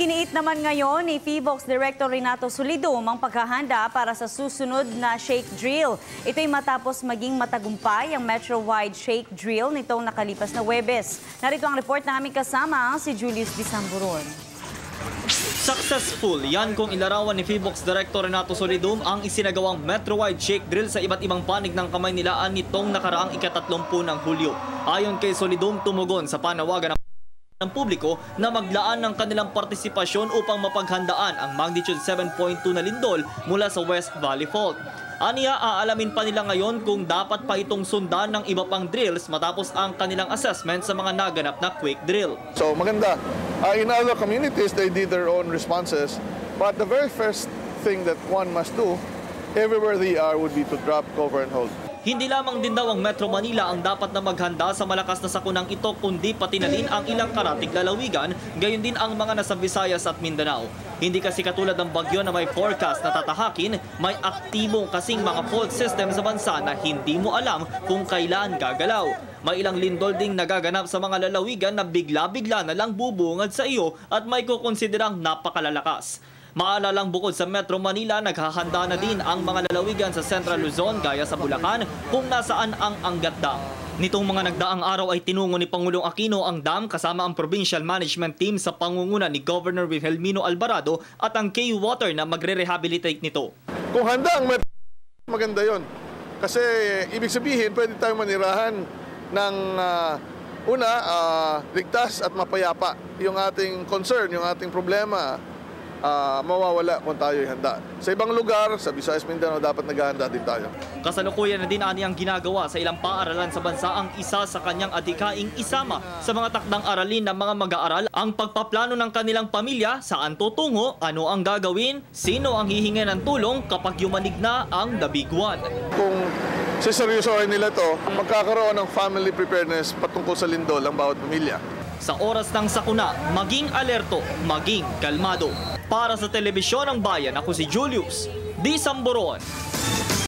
Iginiit naman ngayon ni PHIVOLCS Director Renato Solidum ang paghahanda para sa susunod na shake drill. Ito'y matapos maging matagumpay ang Metro-wide shake drill nitong nakalipas na Huwebes. Narito ang report namin kasama si Julius Disamburon. Successful yan kung ilarawan ni PHIVOLCS Director Renato Solidum ang isinagawang Metro-wide shake drill sa iba't ibang panig ng Kamaynilaan nitong nakaraang ika-30 ng Hulyo. Ayon kay Solidum, tumugon sa panawagan ng publiko na maglaan ng kanilang partisipasyon upang mapaghandaan ang magnitude 7.2 na lindol mula sa West Valley Fault. Aniya, aalamin pa nila ngayon kung dapat pa itong sundan ng iba pang drills matapos ang kanilang assessment sa mga naganap na quake drill. So maganda. In other communities, they did their own responses. But the very first thing that one must do, everywhere they are, would be to drop, cover, and hold. Hindi lamang din daw ang Metro Manila ang dapat na maghanda sa malakas na sakunang ito, kundi pati na din ang ilang karatig lalawigan, gayon din ang mga nasa Visayas at Mindanao. Hindi kasi katulad ng bagyo na may forecast na tatahakin, may aktibong kasing mga fault system sa bansa na hindi mo alam kung kailan gagalaw. May ilang lindol ding nagaganap sa mga lalawigan na bigla-bigla na lang bubungad sa iyo at may kukonsiderang napakalalakas. Maalalang bukod sa Metro Manila, naghahanda na din ang mga lalawigan sa Central Luzon gaya sa Bulacan kung nasaan ang Angat Dam. Nitong mga nagdaang araw ay tinungo ni Pangulong Aquino ang dam kasama ang provincial management team sa pangunguna ni Governor Wilhelmino Alvarado at ang KU Water na magre-rehabilitate nito. Kung handa ang Metro, maganda yon. Kasi ibig sabihin, pwede tayong manirahan ng ligtas at mapayapa. Yung ating concern, yung ating problema, mawawala kung tayo'y handa. Sa ibang lugar, sa Visayas, Mindanao, dapat naghahanda din tayo. Kasalukuyan na din ang ginagawa sa ilang paaralan sa bansa ang isa sa kanyang adhikaing isama sa mga takdang aralin ng mga mag-aaral ang pagpaplano ng kanilang pamilya, saan tutungo, ano ang gagawin, sino ang hihingi ng tulong kapag yumanig na ang The Big One. Kung siseryosohin nila to, magkakaroon ng family preparedness patungkol sa lindol ang bawat pamilya. Sa oras ng sakuna, maging alerto, maging kalmado. Para sa Telebisyon ng Bayan, ako si Julius Disamburon.